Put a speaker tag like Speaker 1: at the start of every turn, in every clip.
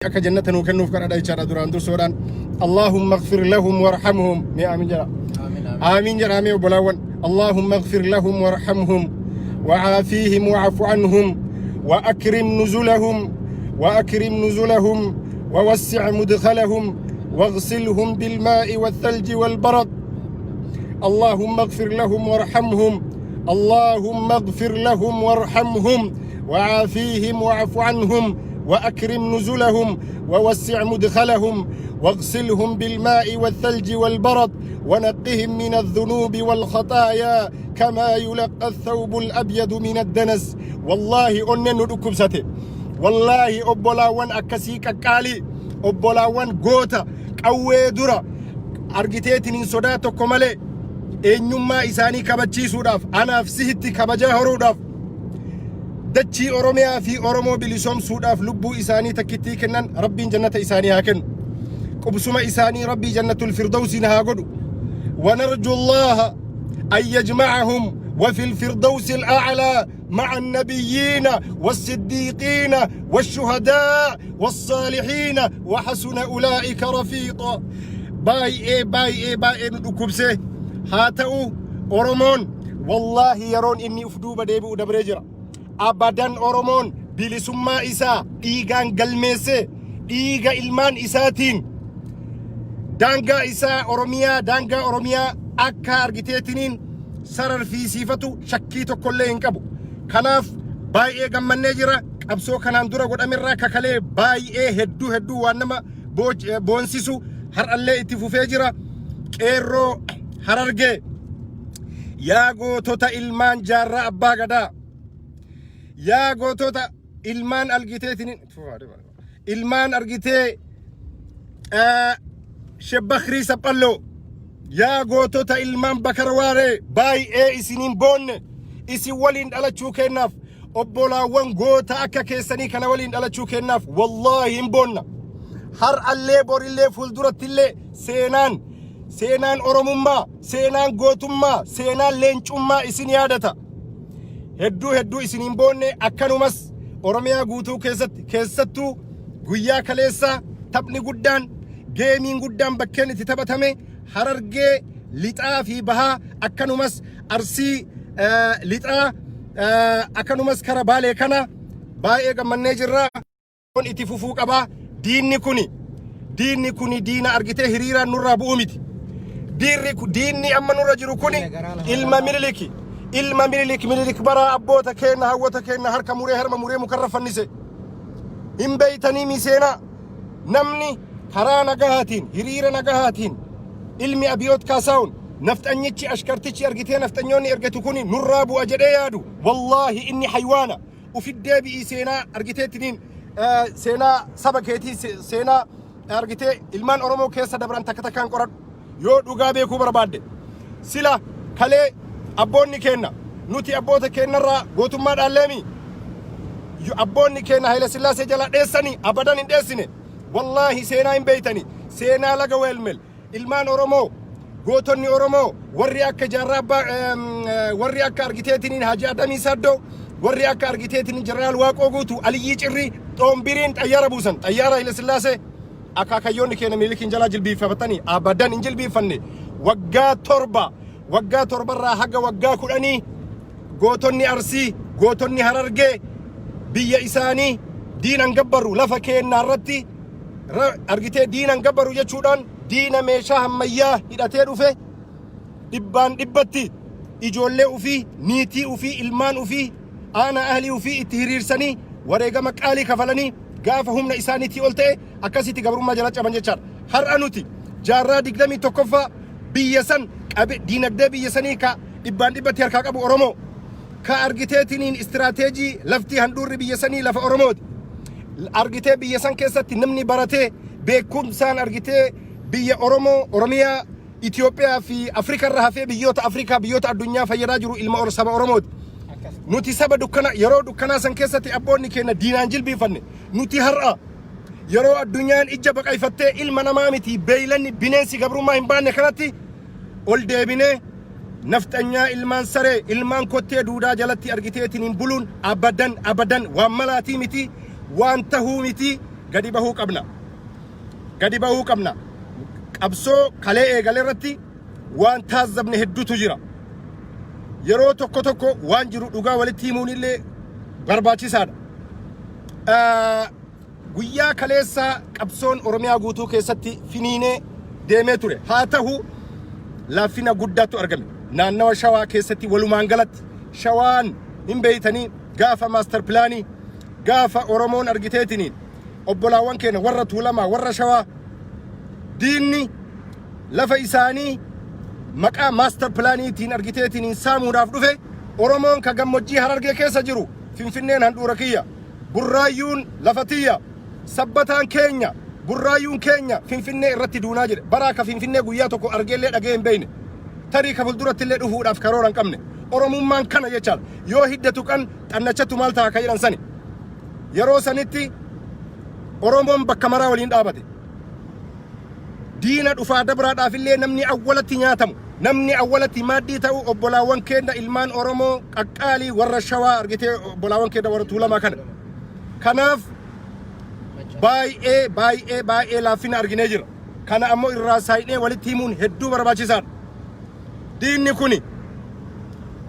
Speaker 1: أك جنة نوكنوف كان هذا إشارة دوران درسوران اللهم اغفر لهم وارحمهم آمين جرا آمين جرا آمين وبلاون اللهم اغفر لهم وارحمهم وعافيهم وعف عنهم وأكرم نزلهم ووسع مدخلهم واغسلهم بالماء والثلج والبرد اللهم اغفر لهم وارحمهم اللهم اغفر لهم وارحمهم وعافيهم وعف عنهم وأكرم نزلهم ووسع مدخلهم واغسلهم بالماء والثلج والبرد ونقهم من الذنوب والخطايا كما يلقى الثوب الأبيض من الدنس والله أنن ندكم ساتي والله أبولاوان أكسيك أكالي أبولاوان غوتا قوي درا أرغتيتني صداتو كمالي eenyummaa isaanii kabachiisuudhaaf anaaf sihitti kabajaa horuudhaaf dachii Oromiyaa fi Oromoo bilisoomsuudhaaf lubbuu isaanii takkittii kennan rabbiin jannata isaanii haa kennu qubsuma isaanii rabbii jannatul firdawsiin haa godhu ونرجو الله أن يجمعهم وفي الفردوس الأعلى مع النبيين والصديقين والشهداء والصالحين وحسن أولئك رفيقا باي ندكبسه هاتو أورمون والله يرون إني أفدوب ديبو دبرجرا أبدا أورمون بلسما إسا إيغان قلميسي إيغا إلمان إساتين دانغا إسا أوروميا أكا أرغتيتنين سرر في صفتو شكيتو كله انقبو كناف باي غمن نجرا أبسو كنان دورا قد أمرا ككالي باي هدو وانما بونسيسو هر اللي اتفو فيجرا كيرو hararge yaa gootota ilmaan jaarraa abbaa gadaa yaa gootota ilmaan argitee shebbakrii saphallo yaa gootota ilmaan bakarwaaree baay'ee isiniin boonne isin waliin dhalachuu kennaaf obbolaawwan goota akka keessanii kana waliin dhalachuu kennaaf wallaahi hin boonna har allee borillee fuldurattillee seenaan oromummaa seenaan gootummaa seenaan leencummaa isin yaadata hedduu isiniin boonne akkanumas oromiyaa guutuu keessattuu guyyaa kaleessaa taphni guddaan geemiin guddaan bakkeen itti taphatame harargee lixaa fi bahaa akkanumas arsii lixaa akkanumas kara baalee kana baay'ee gammannee jirra itti fufuu qabaa diinni kuni diina argitee hiriiraan nurraa bu'u miti diinni amma nurra jiru kuni ilma mililik bara abboota keenna hawwata keenna harka muree mukarra fannise hin beeytanii miseena namni karaa nagahaatiin hiriira nagahaatiin ilmi abiyoot kaasaawun nafxanyichi ashkartichi argitee nafxanyoonni ergatu kuni nurraa bu'a jedhee yaadu wallaahi inni haywaana ufiddee bi'ii seenaa argiteettiniin seenaa saba keetii seenaa argitee ilmaan Oromoo keessa dabran takkaan qoradhu yoo dhugaa beekuu barbaadde sila kalee abboonni keenna nuti abboota keennarraa gootummaa dhaalleemi abboonni keenna Haile Sillaasee jala dheessanii abadan hin dheessine wallaahi seenaa hin beeytani seenaa laga weelmel ilmaan Oromoo gootonni Oromoo warri akka jaarraa warri akka argiteetiniin Haji Adamii Saddoo warri akka argiteetiniin Jeneraal Waaqoo Guutuu Aliyyii Cirrii Xoombiriin xayyaara buusan xayyaara Haile Sillaasee akaakayyoonni keenya milikiin jalaa jilbiiffatanii abadan hin jilbiiffanne waggaa torbarraa haga waggaa 10 gootonni Arsii gootonni Harargee biyya isaanii diinan gabbaru lafa keenna irratti argitee diinan gabbaru jechuudhaan diina meeshaa hammayyaa hidhatee dhufe dhibbatti ijoollee ufii niitii ufii ilmaan ufii aanaa ahlii ufii itti hiriirsanii wareegama qaalii kafalanii gaafa humna isaaniitii ol ta'e akkasitti gabrummaa jala caban jechaadha har'a nuti jaarraa 21ffaa biyya san qabe diinagdee biyya sanii ka dhibbatti harkaa qabu Oromoo ka argiteetiniin istiraateejii laftii handhuurri biyya sanii lafa Oromooti argitee biyya san keessatti namni baratee beekumsaan argitee biyya Oromiyaa Itoophiyaa fi Afrikaa irraa hafee biyyoota addunyaa fayyadaa jiru ilma saba Oromooti nuti saba yeroo dukkanaa san keessatti abboonni keenya diinaan jilbiifanne nuti har'a yeroo addunyaan ija baqayfattee ilma namaa miti beeylanni bineensi gabrummaa hin baanne kanatti ol deebinee nafxanyaa ilmaan saree ilmaan kottee duudaa jalatti argiteetiniin buluun abadan waan malaatii miti waan tahuu miti gadi bahuu qabna qabsoo kalee eegaleerratti waan taazzabne hedduutu jira yeroo tokko waan jiru dhugaa walitti himuun illee barbaachisaadha guyyaa kaleessa qabsoon oromiyaa guutuu keessatti finiinee deemee ture haa ta'u laafina guddaatu argame naannawa shawaa keessatti walumaan galatti shawaan hin beeytanii gaafa master plaanii gaafa oromoon argiteetiniin obbolaawwan keenya warra tuulamaa warra shawaa diinni lafa isaanii maqaa master plaaniitiin argiteetiniin saamuudhaaf dhufe oromoon ka gammoojjii harargee keessa jiru finfinneen handhuura kiyya burraayyuun lafa tiyya sabbataan keenya burraayyuun keenya finfinnee irratti duunaa jedhe baraa ka finfinnee guyyaa tokko argeellee dhagee hin beeyne tarii ka fulduratti illee dhufuudhaaf karoora hin qabne oromummaan kana jechaadha yoo hiddatu kan xannachatu maal ta'a ka jedhan sani yeroo sanitti oromoon bakka maraa waliin dhaabate diina dhufaa dabraadhaaf illee namni awwalatti nyaatamu namni awwalatti maaddii ta'u obbolaawwan keenya ilmaan oromoo qaqqaalii warra shawaa argitee obbolaawwan keenya warra tuulamaa kana kanaaf baay'ee laafina arginee jira kana ammoo irraa saayinee walitti himuun hedduu barbaachisaadha diinni kuni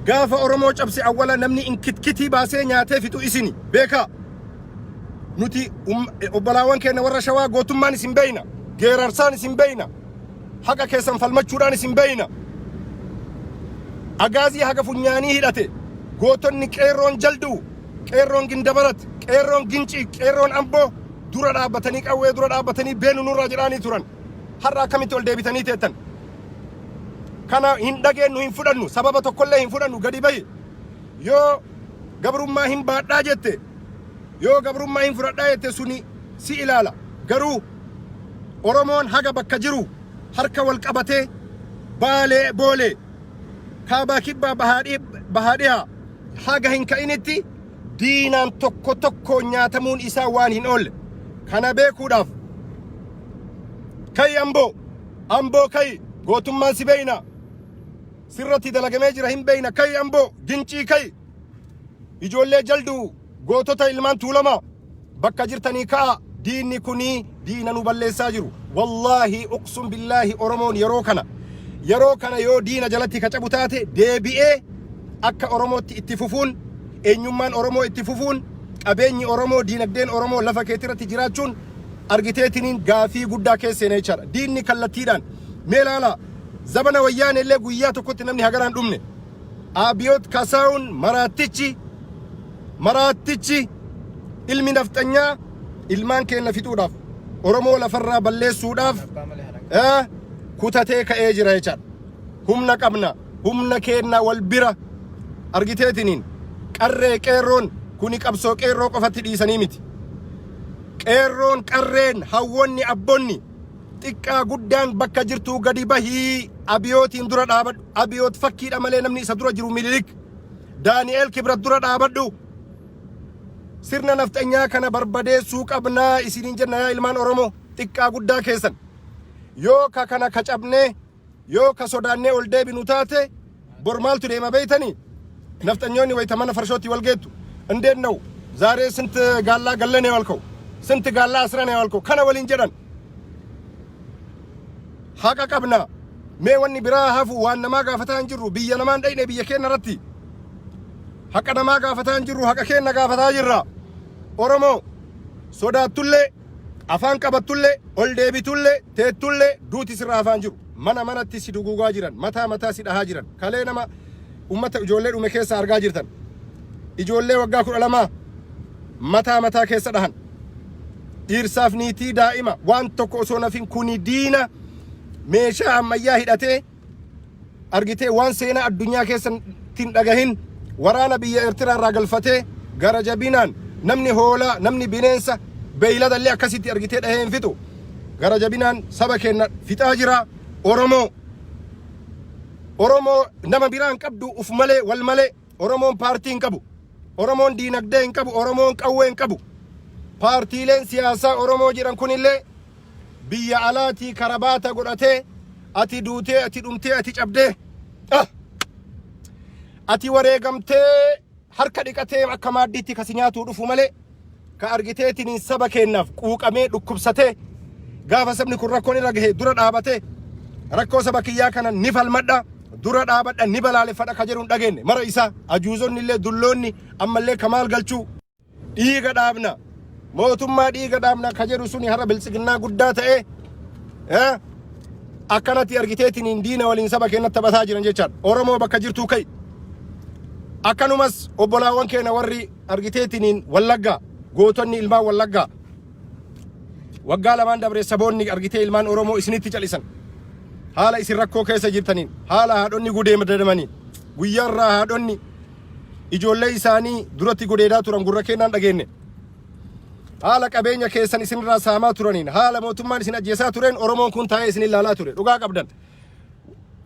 Speaker 1: gaafa oromoo cabse awwala namni inkitkitii baasee nyaatee fixu isini beekaa nuti obbolaawwan keenya warra shawaa gootummaan isin beeyna geerarsaan isin beeyna haqa keessan falmachuudhaan isin beeyna agaazii haga funyaanii hidhate gootonni qeerroon jalduu qeerroon gindabarat qeerroon gincii qeerroon amboo dura dhaabbatanii qawwee dura dhaabbatanii beenu nurraa jedhaanii turan har'a akkamitti ol deebitanii teettan kana hin dhageennu hin fudhannu sababa tokkollee hin fudhannu gadi bahi yoo gabrummaa hin baadhaa jette yoo gabrummaa hin fudhadhaa jette suni si ilaala garuu oromoon haga bakka jiru harka wal qabatee baalee boolee kaabaa kibbaa bahaadhiyaa haga hin ka'initti diinaan tokko nyaatamuun isaa waan hin oolle kana beekuudhaaf kai amboo kai gootummaan si beeyna sirratti dalagamee jira hin beeyna kai amboo gincii kai ijoollee jalduu gootota ilmaan tuulamaa bakka jirtanii ka'a diinni kunii diina nu balleessaa jiru wallaahi uqsum billaahi oromoon yeroo kana yoo diina jalatti kacabu taate deebi'ee akka oromootti itti fufuun eenyummaan oromoo itti fufuun qabeenyi oromoo diinagdeen oromoo lafa keetirratti jiraachuun argiteetiniin gaafii guddaa keesseenee jechaadha diinni kallattiidhaan mee ilaala zabana wayyaan illee guyyaa tokkotti namni hagaraan dhumne aabiyoot kasaawun maraattichi ilmi nafxanyaa ilmaan keenya fixuudhaaf oromoo lafarraa balleessuudhaaf kutatee ka'ee jira jechaadha humna qabna humna keenya wal bira argiteetiniin qarree qeerroon kuni qabsoo qeerroo qofatti dhiisanii miti qeerroon qarreen hawwonni abbonni xiqqaa guddaan bakka jirtuu gadi bahii abiyootiin dura dhaabadhu abiyoot fakkiidha malee namni isa dura jiru mililik daani'eel kibrat dura dhaabadhu sirna nafxanyaa kana barbadeessuu qabnaa isiniin jenna yaa ilmaan oromoo xiqqaa guddaa keessan yoo ka kana kacabnee yoo ka sodaannee ol deebinu taate bor maaltu deema beeytanii nafxanyoonni wayta mana farshootti wal geettu እንዴት ነው ዛሬ ስንት ጋላ ገለኔ ያልከው ስንት ጋላ አስረኔ ያልከው ከነ ወሊን ጀዳን ሀቃ ቀብና ሜ ወኒ ቢራ ሀፉ ዋነማ ጋፈታን ጅሩ ብየነማን ደይኔ ብየኬን ረቲ ሀቀነማ ጋፈታን ጅሩ ሀቀ ኬን ጋፈታ ጅራ ኦሮሞ ሶዳቱሌ አፋን ቀበቱሌ ኦልዴቢቱሌ ቴቱሌ ዱቲ ስራ አፋን ጅሩ መነቲ ሲዱጉጋ ጅራን መታ ሲዳሃ ጅራን ከሌነማ ኡመተ ጆሌ ዱሜ ኬሳ አርጋ ጅርተን ijoollee waggaa 12 mataa keessa dhahan dhiirsaaf niitii daa'ima waan tokko osoo nafin kuni diina meeshaa ammayyaa hidhatee argitee waan seenaa addunyaa keessatti dhagahin waraana biyya Eertiraa irraa galfatee gara jabinaan namni hoolaa namni bineensa beeyladallee akkasitti argitee dhahee hin fixu gara jabinaan saba keenya fixaa jira oromoo nama biraan qabdu uf malee wal malee oromoon paartiin qabu oromoon diinagdee hin qabu oromoon qawwee hin qabu paartiileen siyaasaa oromoo jiran kunillee biyya alaatii karabaata godhatee ati duutee ati dhumtee ati cabdee ati wareegamtee harka dhiqatee akka maaddiitti kasi nyaatuu dhufu malee ka argiteetiniin saba kennaaf quuqamee dhukkubsatee gaafa sabni kun rakkoon irra gahe dura dhaabate rakkoo saba kiyyaa kana ni falmadha dura dhaabadha ni balaaleffadha ka jedhuun dhageenye mara isaa ajuuzonni illee dulloonni ammallee kamaal galchuu dhiiga dhaabna mootummaa dhiiga dhaabna ka jedhu suni har'a biltsiginnaa guddaa ta'e akkanatti argiteetiniin diina waliin saba keenyatti taphataa jiran jechaadha. Oromoo bakka jirtuu kai akkanumas obbolaawwan keenya warri argiteetiniin Wallaggaa gootonni ilmaan Wallaggaa waggaa lamaan dabre saboonni argitee ilmaan Oromoo isinitti calisan haala isin rakkoo keessa jirtaniin haala haadhonni gudeedamanii guyyaarraa haadhonni ijoollee isaanii duratti gudeedaa turan gurra kennaan dhageenye haala qabeenya keessan isinirraa saamaa turaniin haala mootummaan isin ajjeesaa tureen Oromoon kun taa'ee isin ilaalaa ture dhugaa qabdan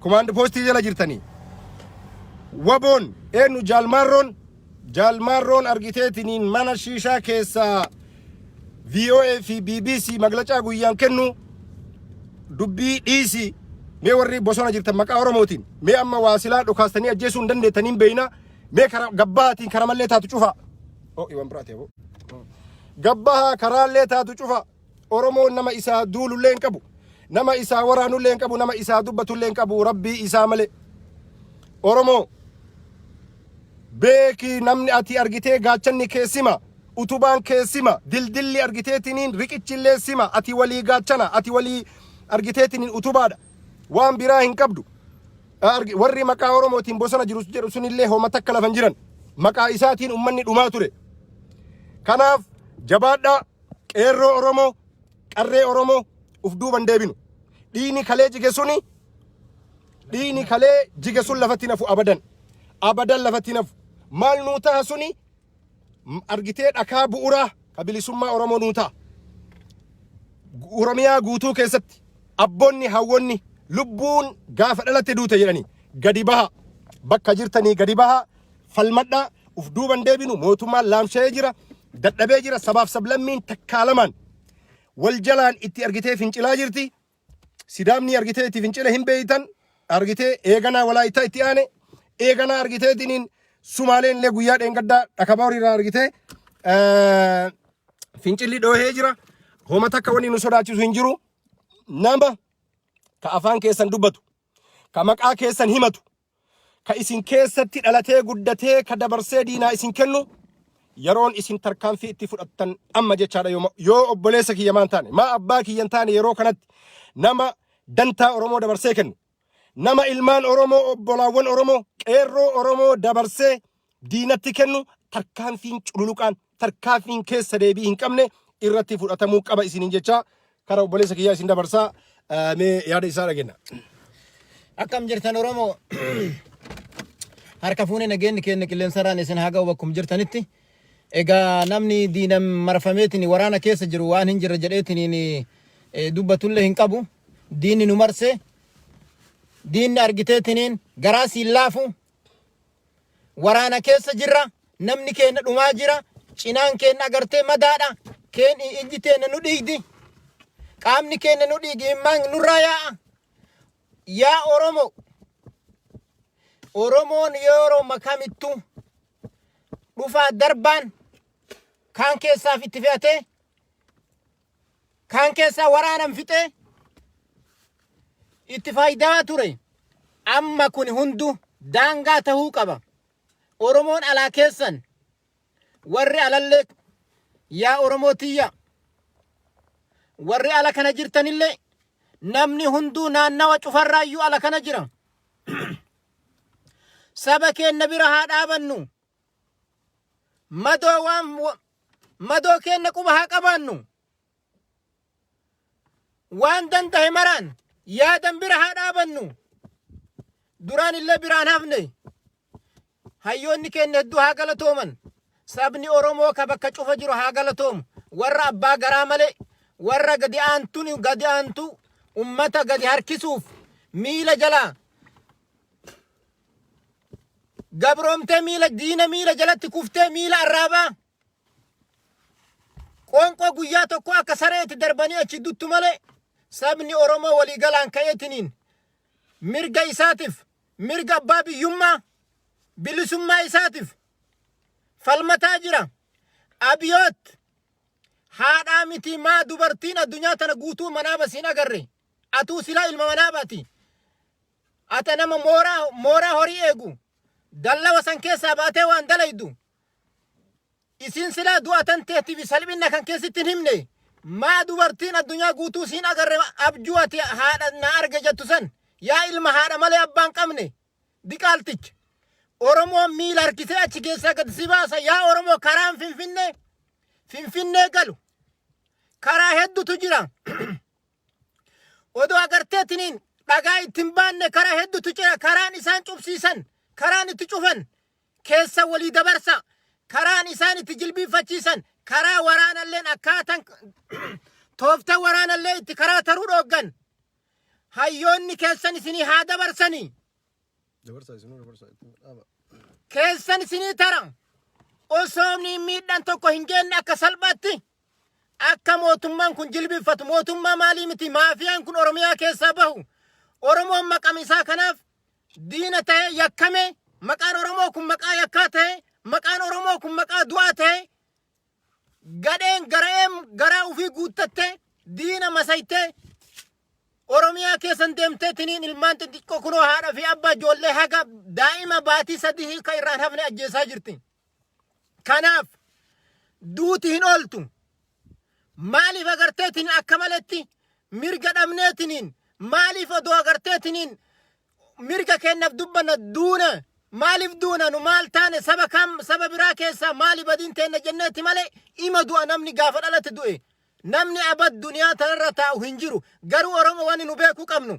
Speaker 1: kumaandi poostii jala jirtanii waboon eenyu jaalmaarroon argiteetiniin mana shiishaa keessaa VOA fi BBC maglacaa guyyaan kennu dubbii dhiisi mee warri bosona jirtan maqaa Oromootiin mee amma waasilaa dhukaastanii ajjeesuu hin dandeettaniin beeyna mee gabbaatiin karamallee taatu cufa iwan biraate gabbaha karaallee taatu cufa Oromoon nama isaa duulullee hin qabu nama isaa waraanullee hin qabu nama isaa dubbatullee hin qabu rabbii isaa malee Oromoo beeki namni ati argitee gaachanni keessima utubaan keessima dildilli argiteetiniin riqichillee sima ati walii gaachana ati walii argiteetiniin utubaadha waan biraa hin qabdu warri maqaa Oromootiin bosona jiru jedhu sunillee hooma takka lafan jiran maqaa isaatiin ummanni dhumaa ture kanaaf jabaadha qeerroo Oromoo qarree Oromoo uf duuban deebinu dhiini kalee jige sun lafatti nafu abadan lafatti nafu maal nuu ta'a suni argitee dhakaa bu'uuraa kabilisummaa Oromoo nuu ta'a Oromiyaa guutuu keessatti abboonni hawwonni lubbuun gaafa dhalatte duute jedhanii gadi baha bakka jirtanii gadi baha falmadha uf duuban deebinu mootummaan laamshee jira dadhabee jira sabaaf sablammiin takkaalamaan wal jalaan itti argitee fincilaa jirti sidaamni argitee itti fincile hin beeytan argitee eeganaa walaayittaa itti aane eeganaa argiteetiniin Sumaaleen illee guyyaa dheengaddaa dhakabaariirraa argitee fincilli dhoohee jira hooma takka wanni nu sodaachisu hin jiru nama ka afaan keessan dubbatu ka maqaa keessan himatu ka isin keessatti dhalatee guddatee ka dabarsee diinaa isin kennu yeroon isin tarkaanfii itti fudhattan amma jechaadha yoo obboleessa kiyyamaan taane maa abbaa kiyyan taane yeroo kanatti nama dantaa Oromoo dabarsee kennu nama ilmaan Oromoo obbolaawwan Oromoo qeerroo Oromoo dabarsee diinatti kennu tarkaanfiin cululuqaan tarkaanfiin keessa deebii hin qabne irratti fudhatamuu qaba isiniin jecha kara obboleessa kiyyaa isin dabarsaa mee yaada isaa dhagenna.
Speaker 2: Akkam jirtan Oromoo harka fuunee nageenyi keenya qilleensarraan isin haa ga'u bakkum jirtanitti egaa namni diinam marfameetiin waraana keessa jiru waan hin jirre jedheetiin dubbatullee hin qabu diinni nu marse diinni argiteetiniin garaa siin laafu waraana keessa jirra namni keenya dhumaa jira cinaan keenya agartee madaadha keen ijji teenya nu dhiigdi qaamni keenya nu dhiigi immaan nurraa yaa Oromoon yeroo makamittu dhufaa darbaan kaan keessaaf itti fe'atee kaan keessaa waraanan fixee itti faayidaa ture amma kun hundu daangaa tahuu qaba Oromoon alaa keessan warri alallee yaa Oromootiyya warri ala kana jirtanillee namni hunduu naannawa cufarraayyuu ala kana jira saba keenya bira haa dhaabannu madoo keenya quba haa qabaannu waan danda'e maraan yaadan bira haa dhaabannu duraan illee biraan hafne hayyoonni keenya hedduu haa galatooman sabni Oromoo ka bakka cufa jiru haa galatoomu warra abbaa garaa malee warra gadi aantu ummata gadi harkisuuf miila jalaa gabroomtee diina miila jalatti kuftee miila arraabaa qoonqoo guyyaa tokko akka sareetti darbanii achi duttu malee sabni Oromoo walii galaan ka'eetiniin mirga isaatiif mirga abbaa biyyummaa bilisummaa isaatiif falmataa jira abiyoot haadhaa miti maa dubartiin addunyaa tana guutuu manaaba siin agarre atuu silaa ilma manaabaati ata nama mooraa horii eegu dallawa san keessaa baatee waan dalaydu isin silaa du'atan teetiif salphina kan keessatti hin himne maa dubartiin addunyaa guutuu siin agarre abjuu ati haadha na arge jettu san yaa ilma haadha malee abbaan qabne diqaalticha Oromoo miila harkisee achi keessaa gad si baasa yaa Oromoo karaan finfinnee galu karaa hedduutu jira odoo agarteetiniin dhagaa ittiin baanne karaa hedduutu jira karaan isaan cubsiisan karaan itti cufan keessa walii dabarsa karaan isaan itti jilbiifachiisan karaa waraanalleen akkaatan toofta waraanallee itti karaa taruu dhooggan hayyoonni keessan isinii haa dabarsanii keessan isinii tara osoomni miidhan tokko hin geenne akka salphaatti akka mootummaan kun jilbiffatu mootummaa maalii miti maafiyaan kun Oromiyaa keessaa bahu Oromoon maqam isaa kanaaf diina ta'e yakkame maqaan Oromoo kun maqaa yakkaa ta'e maqaan Oromoo kun maqaa du'aa ta'e gadheen garaa ufii guuttatte diina masayte Oromiyaa keessan deemteetiniin ilmaan xixiqqoo kunoo haadha fi abbaa ijoollee haga daa'ima baatii 3 ka irraan hafne ajjeesaa jirti kanaaf duuti hin ooltu maaliif agarteetiniin akka maletti mirga dhabneetiniin maaliif odoo agarteetiniin mirga kennaaf dubbanna duuna maaliif duuna nu maal taane saba biraa keessaa maali badiin teenna jenneetti malee ima du'a namni gaafa dhalate du'e namni abad duniyaa tanarra taa'u hin jiru garuu Oromoo waan nu beekuu qabnu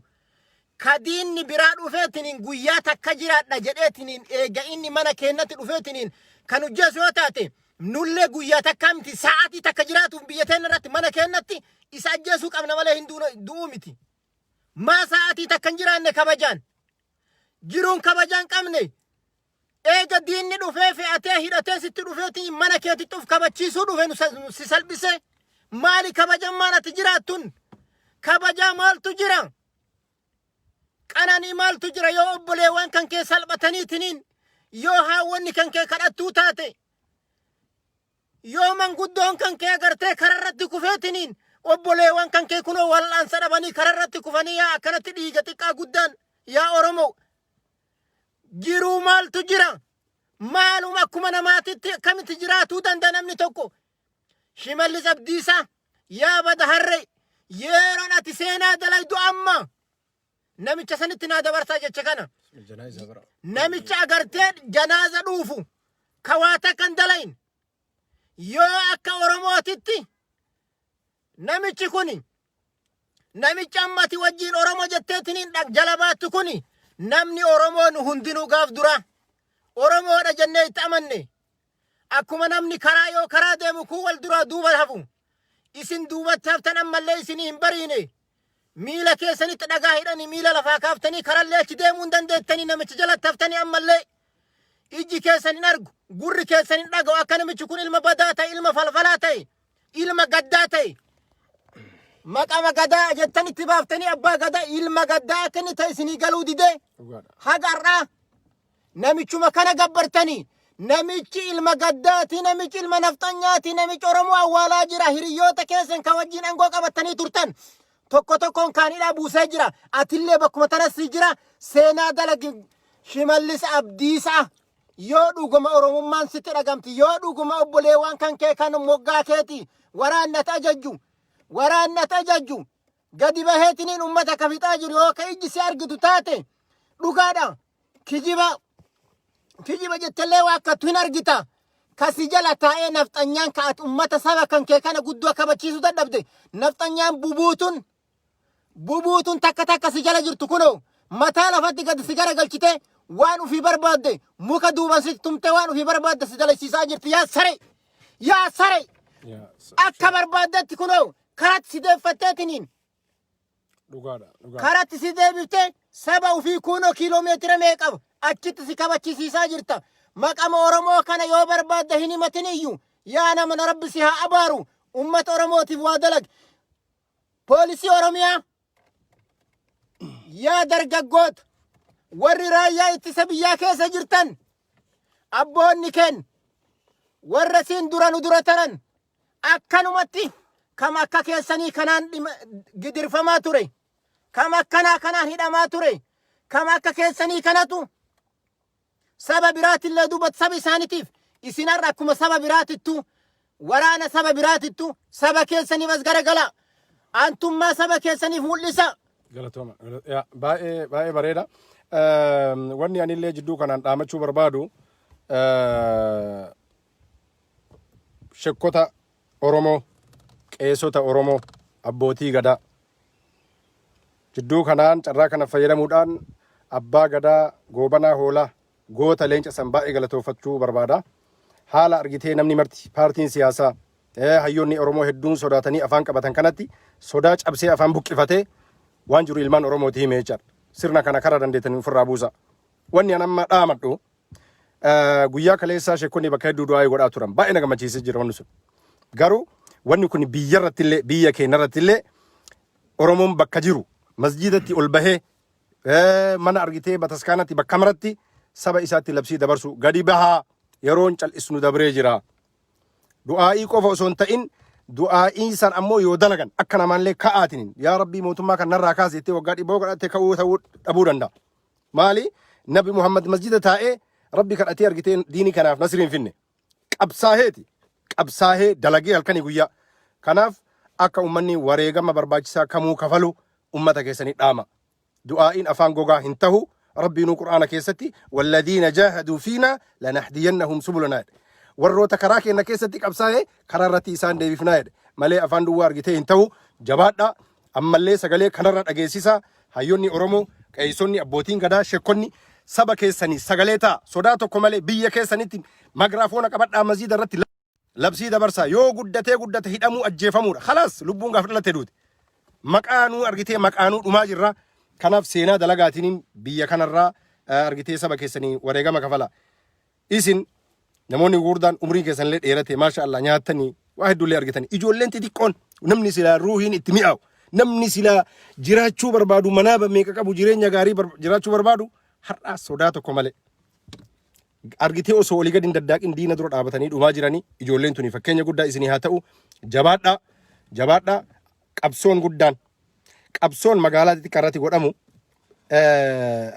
Speaker 2: kadiinni biraa dhufeetiniin guyyaa takka jiraadha jedheetiniin eega inni mana keenyatti dhufeetiniin kan hojjesu yoo taate nullee guyyaa takka miti sa'aatii takka jiraatuuf biyya teenya irratti mana keenyatti isa ajjeesuu qabna malee hin du'u miti maa sa'aatii takka hin jiraanne kabajaan jiruun kabajaan qabne eega diinni dhufee fe'atee hidhatee sitti dhufeetiin mana keetitti of kabachiisuu dhufe nu si salphise maali kabajan maan ati jiraattun kabajaa maaltu jira qananii maaltu jira yoo obboleewwan kan kee salphataniitiniin yoo haawwanni kan kee kadhattuu taate yoo manguddoon kan kee agartee kararratti kufeetiniin obboleewwan kan kee kunoo wal'aansa dhabanii kararratti kufanii yaa akkanatti dhiiga xiqqaa guddaan yaa Oromoo jiruu maaltu jira maaluma akkuma namaatitti akkamitti jiraatuu danda'a namni tokko Shimallis Abdiisaa yaa bada harre yeroon ati seenaa dalaydu amma namicha sanitti naa dabarsaa jecha kana namicha agartee janaaza dhuufu kawaata kan dalayin yoo akka Oromootitti namichi kuni namicha ammati wajjiin Oromoo jetteetiniin jala baattu kuni namni Oromoon hundinuu gaaf dura Oromoodha jennee itti amanne akkuma namni karaa yoo karaa deemu kun wal duraa duuba hafu isin duubatti haftan ammallee isinii hin bariine miila keessanitti dhagaa hidhanii miila lafaa kaaftanii karallee achi deemuu hin dandeettanii namicha jalatti haftanii ammallee ijji keessan hin argu gurri keessan hin dhaga'u akka namichi kun ilma badaa ta'e ilma falfalaa ta'e ilma gaddaa ta'e maqama gadaa jettanitti baaftanii abbaa gadaa ilma gaddaa akka inni ta'e isinii galuu didee hagarraa namichuma kana gabbartanii namichi ilma gaddaati namichi ilma naftanyaati namichi Oromoo awwaalaa jira hiriyoota keessan kan wajjin aangoo qabatanii turtan tokko tokkoon kaanidhaa buusee jira atillee bakkuma tanasii jira seenaa dalagi Shimallis Abdiisaa yoo dhuguma Oromummaan sitti dhagamti yoo dhuguma obboleewwan kan kee kan moggaa keeti waraannat ajajju gadi baheetiniin ummata kafixaa jiru yoo ka ijji si argitu taate dhugaadha kijiba jettallee waa akkattu hin argita kasi jala taa'ee nafxanyaan ka'at ummata saba kan kee kana guddoo kabachiisuu dadhabde nafxanyaan bubuutun takka si jala jirtu kunoo mataa lafatti gadi si garagalchite waan ufii barbaadde muka duuban si tumte waan ufii barbaadde si dalaysiisaa jirti yaa sare akka barbaaddetti kunoo karatti si deeffatteetiniin karatti si deebifte saba ufii kunoo kiiloomeetira meeqaba achitti si kabachiisiisaa jirta maqama Oromoo kana yoo barbaadde hin himatiniyyuu yaa nama rabbi si haa abaaru ummata Oromootiif waa dalag poolisii Oromiyaa yaa dargaggoota warri raayyaa ittisa biyyaa keessa jirtan abboonni keen warra siin dura nu dura taran akkanumatti kam akka keessanii kanaan gidirfamaa ture, kam akkanaa kanaan hidhamaa ture, kam akka keessanii kanatu saba biraatillee duubat saba isaaniitiif isinarra akkuma saba biraatittu waraana saba biraatittu saba keessaniif as garagala antummaa saba keessaniif mul'isa.
Speaker 1: Galatooma. Baay'ee bareeda. Wanni anillee jidduu kanaan dhaamachuu barbaadu shekkota Oromoo, qeessota Oromoo, abbootii gadaa jidduu kanaan carraa kana fayyadamuudhaan abbaa gadaa goobanaa hoolaa goota leenca san baay'ee galatoofachuu barbaada. Haala argitee namni marti paartiin siyaasaa hayyoonni Oromoo hedduun sodaatanii afaan qabatan kanatti sodaa cabsee afaan buqqifatee waan jiru ilmaan Oromooti himee jechaadha. Sirna kana karaa dandeetanii ofirraa buusa. Wanni an amma dhaamadhu guyyaa kaleessaa shekkonni bakka hedduu du'aa godhaa turan baay'ee na gammachiisee jira wanni sun. Garuu wanni kun biyya irrattillee biyya keenya irrattillee Oromoon bakka jiru masjidatti ol bahee mana argitee bataskaanatti bakka maratti saba isaatti labsii dabarsu gadi bahaa yeroon cal'isnu dabree jira. Du'aa'ii qofa osoo hin ta'in du'aa'ii san ammoo yoo dalagan akka namaallee ka'aatiniin yaa rabbii mootummaa kan narraa kaasee waggaa dhibboo kadhattee ka'uu ta'uu dhabuu danda'a. Maali Nabi Muhammad masjida taa'ee rabbi kadhatee argitee diinii kanaaf nasriin finne qabsaahee dalagee halkanii guyyaa. Kanaaf akka ummanni wareegama barbaachisaa kamuu kafalu ummata keessanii dhaama. Du'aa'iin afaan gogaa hin tahu. Rabbiin Qur'aana keessatti walladhiina jaahaduu fiinaa lanahdiyannahum subulana warroota karaa keenya keessatti qabsaa'ee karaa irratti isaan deebifnaa jedhe malee afaan duwwaa argitee hin ta'u. Jabaadha ammallee sagalee kanarra dhageessisa. Hayyoonni Oromoo, qeessonni, abbootiin gadaa, shekkonni saba keessanii sagalee ta'a sodaa tokko malee biyya keessanitti magraafoona qabadhaa masjiida irratti labsii dabarsaa. Yoo guddate hidhamuu ajjeefamuudha. Khalaas lubbuun gaafa dhalatte duuti. Maqaanuu argitee maqaanuu dhumaa jirra. Kanaaf seenaa dalagaatiniin biyya kanarraa argitee saba keessanii wareegama kafala. Isin namoonni gurguddaan umrii keessanillee dheerate maasha Allah nyaatanii waa hedduullee argitanii. Ijoolleen xixiqqoon namni silaa ruuhiin itti mi'aawu namni silaa jiraachuu barbaadu manaa meeqa qabu jireenya gaarii jiraachuu barbaadu har'aa sodaa tokko malee. Argitee osoo olii gadi hin daddaaqin diina dura dhaabatanii dhumaa jiranii ijoolleen tuni fakkeenya guddaa isinii haa ta'u. Jabaadhaa qabsoon guddaan. Qabsoon magaalaa xixiqqaarratti godhamu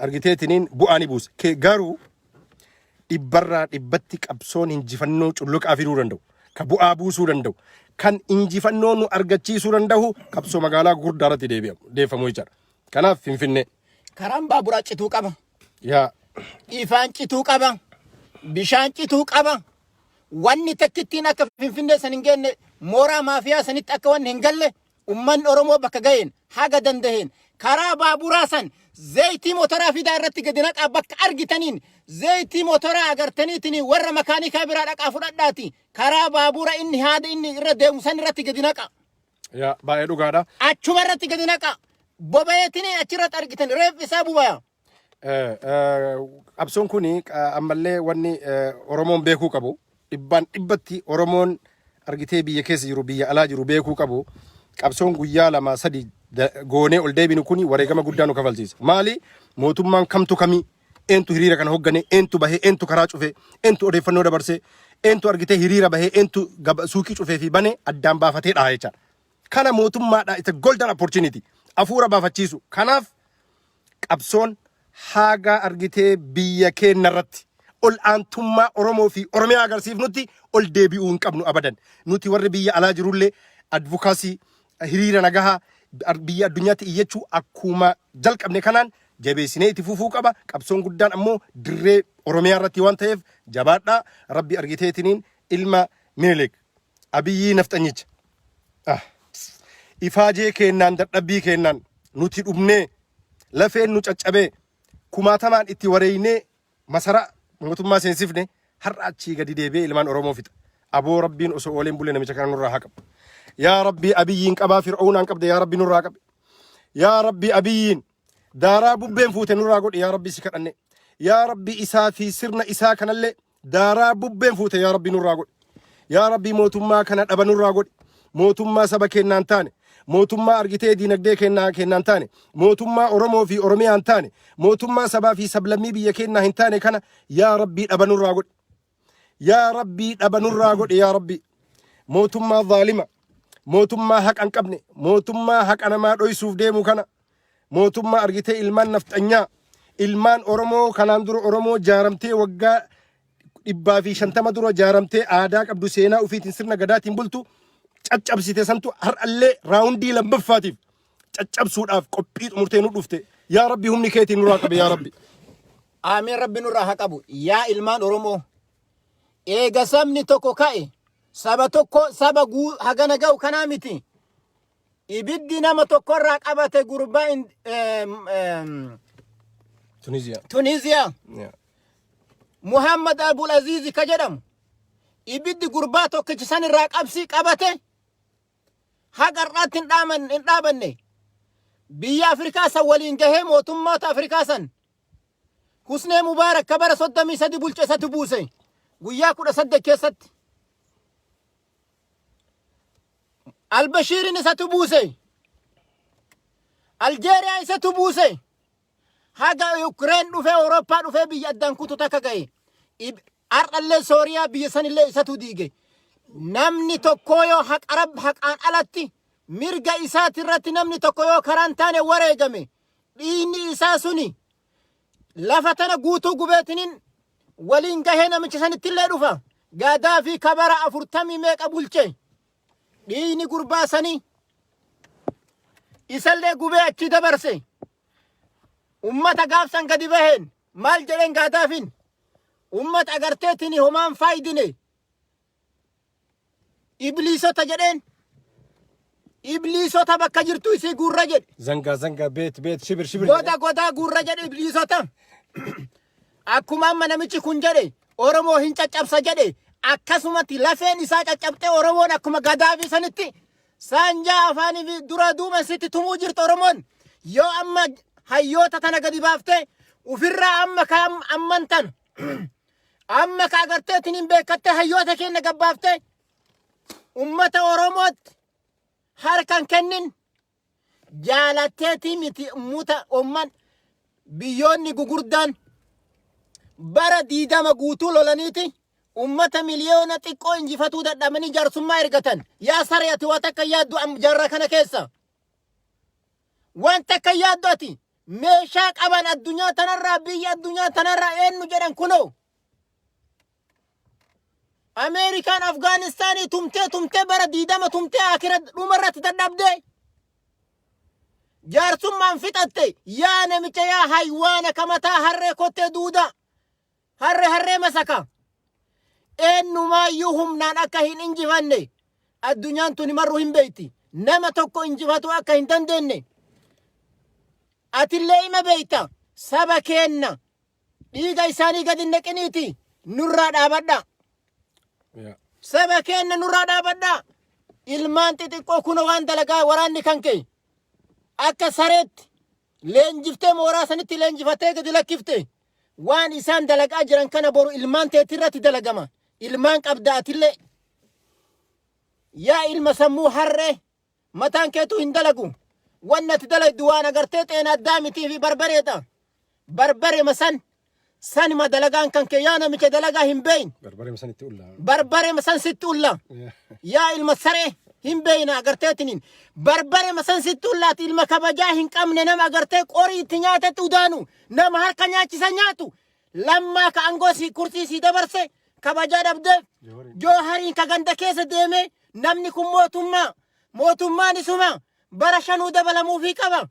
Speaker 1: argiteetiniin bu'aa ni buusa. Garuu dhibbarraa dhibbatti qabsoon injifannoo culluqaa fiduu danda'u. Ka bu'aa buusuu danda'u. Kan injifannoo nu argachiisuu danda'u qabsoo magaalaa gurguddaa irratti deeffamu jechaadha. Kanaaf Finfinnee.
Speaker 2: Karaan baaburaa cituu qaba.
Speaker 1: Ifaan
Speaker 2: cituu qaba. Bishaan cituu qaba. Wanni takkittiin akka Finfinnee san hin geenne mooraa maafiyaa sanitti akka wanni hin galle ummanni Oromoo bakka ga'een haga danda'een karaa baaburaa san zayitii motoraa fidaa irratti gadi naqaa bakka argitaniin zayitii motoraa agartaniitiin warra makaanikaa biraa dhaqaa fudhadhaati karaa baabura inni haada inni irra deemu san irratti gadi naqa.
Speaker 1: Baay'ee dhugaadha.
Speaker 2: Achuma irratti gadi naqa. Boba'eetiin achirratti argitan reef isaa bubaya.
Speaker 1: Qabsoon kuni ammallee wanni Oromoon beekuu qabu dhibbaan dhibbatti Oromoon argitee biyya keessa jiru biyya alaa jiru beekuu qabu. Qabsoon guyyaa lama sadi goonee ol deebinu kuni wareegama guddaa nu kafalchiisa. Maali mootummaan kamtu kamii eentu hiriira kana hoggane eentu bahee eentu karaa cufee eentu odeeffannoo dabarsee eentu argitee hiriira bahee eentu suuqii cufee fi bane addaan baafatee dhaha jechaadha. Kana mootummaadha it's a golden opportunity afuura baafachiisu. Kanaaf qabsoon haga argitee biyya keenya irratti ol aantummaa Oromoo fi Oromiyaa agarsiifnutti ol deebi'uu hin qabnu abadan. Nuti warri biyya alaa jirullee advokaasii hiriira nagahaa biyya addunyaatti iyyachuu akkuma jalqabne kanaan jabeessinee itti fufuu qaba. Qabsoon guddaan ammoo dirree Oromiyaa irratti waan ta'eef jabaadhaa. Rabbi argiteetiniin ilma Minilik Abiyyi Nafxanyicha ifaajee kennaan dadhabbii kennaan nuti dhumnee lafeen nu caccabee kumaatamaan itti wareeynee masara mootummaa seensifne har'a achii gadi deebi'ee ilmaan Oromoo fixa. Aboo Rabbiin osoo ooleen bulee namicha kana nurraa haa qabu. Yaa Rabbi Abiyyiin qabaa Fir'aunaan qabde yaa Rabbi nurraa qabe. Yaa Rabbi Abiyyiin daaraa bubbeen fuute nurraa godhe yaa Rabbi si kadhanne. Yaa Rabbi isaa fi sirna isaa kanallee daaraa bubbeen fuute yaa Rabbi nurraa godhe. Yaa Rabbi mootummaa kana dhaba nurraa godhe. Mootummaa saba kennaan taane. Mootummaa argitee diinagdee kennaan taane. Mootummaa Oromoo fi Oromiyaan taane. Mootummaa sabaa fi sablammii biyya kennaa hin taane kana yaa Rabbi dhaba nurraa godhe. Yaa Rabbi dhaba nurraa godhe yaa Rabbi. mootummaa zaalima, mootummaa haqa hin qabne, mootummaa haqa namaa dhoysuuf deemu kana, mootummaa argitee ilmaan nafxanyaa, ilmaan Oromoo kanaan dura Oromoo jaaramtee waggaa 150 dura jaaramtee aadaa qabdu seenaa ufiitiin sirna gadaatiin bultu caccabsite santu har'allee raawundii lammaffaatiif caccabsuudhaaf qophii murtee nu dhufte. Yaa Rabbi humni keetiin nurraa qabe yaa Rabbi.
Speaker 2: Amiin rabbi nurraa haa qabu. Yaa ilmaan Oromoo eega sabni tokko ka'e saba tokko saba hagana ga'u kanaa miti. Ibiddi nama tokkorraa qabate gurbaa Tunisia. Muhammad Abul Aziz ka jedhamu ibiddi gurbaa tokkichi san irraa qabsi qabate haga har'aatti hin dhaabanne. Biyya Afrikaa san waliin gahee mootummoota Afrikaa san Husnee Mubaarak ka bara 33 bulche isatu buuse guyyaa 18 keessatti. Albashiirin isatu buuse. Aljeeriyaa isatu buuse. Haga Ukraine dhufe Awurooppaa dhufe biyya addaan kutu takka gahe. Har'allee Sooriyaa biyya sanillee isatu diige. Namni tokko yoo haqaan alatti mirga isaati irratti namni tokko yoo karaan taane wareegame dhiigni isaa suni lafa tana guutuu gubeetiniin waliin gahee namicha sanittillee dhufa. Gaadaafi kabara 40 meeqa bulche. Dhiigni gurbaa sanii isallee gubee achi dabarse. Ummata gaafsan gadi baheen maal jedhen Gaadaafin ummata agarteetini homaan faayidine ibliisota jedheen. Ibliisota bakka jirtu isii gurra jedhe.
Speaker 1: Zanga beet shibir.
Speaker 2: Goda gurra jedhe ibliisota. Akkuma amma namichi kun jedhe Oromoo hin caccabsa jedhe akkasumatti lafeen isaa caccabte Oromoon akkuma Gadaafi sanitti saanjaa afaanii fi dura duuba sitti tumuu jirtu Oromoon yoo amma hayyoota tana gadi baafte ufirraa amma ka ammantan amma ka agarteetiin hin beekatte hayyoota keenya gabbaafte ummata Oromootti harkan kennin jaalatteetii miti muta umman biyyoonni gugurdaan bara 20 guutuu lolaniiti ummata miliyoona xiqqoo injifatuu dadhabanii jaarsummaa ergatan. Yaa saree ati waan takka yaaddu jaarraa kana keessa waan takka yaaddu ati meeshaa qaban addunyaa tanarraa biyya addunyaa tanarraa eenyu jedhan kunoo Ameerikaan Afgaanistaanii tumtee bara 20 tumtee akira dhumarratti dadhabde jaarsummaan fixatte. Yaa namicha yaa haywaana kamataa harree kottee duuda harree masaka eenyumaayyuu humnaan akka hin injifanne addunyaan tuni marru hin beeyti. Nama tokko injifatu akka hin dandeenye atillee ima beeyta. Saba keenna dhiiga isaanii gadi naqiniiti nurraa dhaabadha. Saba keenna nurraa dhaabadha. Ilmaan xixiqqoo kun waan dalagaa waraanni kan kee akka sareetti leenjiftee mooraa sanitti leenjifatee gadi lakkifte waan isaan dalagaa jiran kana boru ilmaan teetirratti dalagama. Ilmaan qabda atillee yaa ilma sammuu harree mataan keetu hin dalagu. Wannati dalaydu waan agartee xeena addaa mitii fi barbareedha. Barbare masan sanima dalagaan kan kee yaa namicha dalagaa hin beeyin. Barbare masan sitti ulla. Yaa ilma saree hin beeyna agarteetiniin. Barbare masan sitti ullaati ilma kabajaa hin qabne nama agartee qorii itti nyaatetti udaanu nama harka nyaachisa nyaatu. Lammaa ka angoo kursii si dabarse kabajaa dhabdeef Joohariin ka ganda keessa deeme namni kun mootummaan isuma bara 5 dabalamuufii qaba.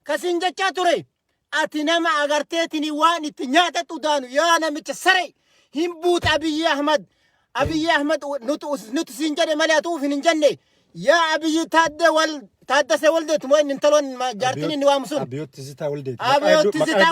Speaker 2: Kasin jechaa ture. Ati nama agarteetini waan itti nyaatetti udaanu yaa namicha saree hin buuta Abiyyi Ahmad nuti siin jedhe malee ati uuf hin jenne. Yaa Abiyyi Taaddasee Waldeetu moo inni intaloon jaartiin inni waamu sun.
Speaker 1: Abiyooti Zitaa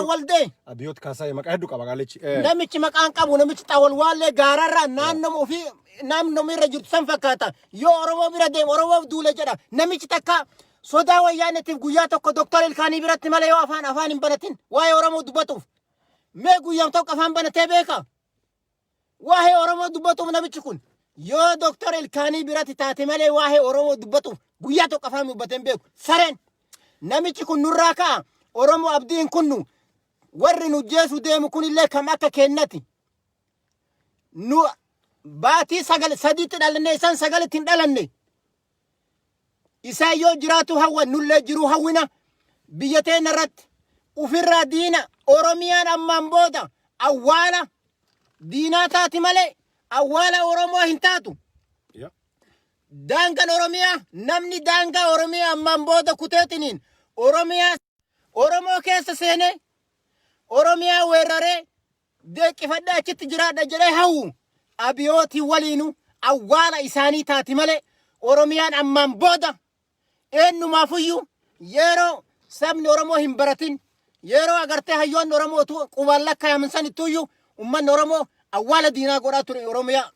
Speaker 2: Walde.
Speaker 1: Abiyooti Kaasaa maqaa hedduu qaba gaalichi.
Speaker 2: Namichi maqaan qabu namichi xawal waallee gaararraa naannoo ofii naannoo irra jirtu san fakkaata. Yoo Oromoo bira deemu Oromoof duule jedha. Namichi takka sodaa wayyaanetiif guyyaa tokko Dr. Ilkaanii biratti malee yoo afaan hin banatin waa'ee Oromoo dubbatuuf. Mee guyyaan tokko afaan banatee beeka? Waa'ee Oromoo dubbatuuf namichi kun. Yoo Dr. Ilkaanii biratti taate malee waa'ee Oromoo dubbatuuf guyyaa tokko afaan dubbateen beeku. Sareen namichi kun nurraa ka'a. Oromoo abdiin kunnu warri nu jeesu deemu kunillee kam akka kennati. Nu baatii sadiitti dhalanne isaan sagalitti hin dhalanne. Isaan yoo jiraatu hawwan nullee jiruu hawwina biyya teenya irratti ufirraa diina Oromiyaan ammaan booda awwaala diinaa taati malee awwaala Oromoo hin taatu. Daangaan Oromiyaa namni daangaa Oromiyaa ammaan booda kuteetiniin Oromoo keessa seenee Oromiyaa weeraree deeqifadha achitti jiraadha jedhee hawwu abiyootii waliinu awwaala isaanii taati malee Oromiyaan ammaan booda eenyumaafuyyuu yeroo sabni Oromoo hin baratin yeroo agartee hayyoonni Oromoo qubaan lakkaa'aman sanittuyyuu ummanni Oromoo awwaala diinaa godhaa ture Oromiyaa.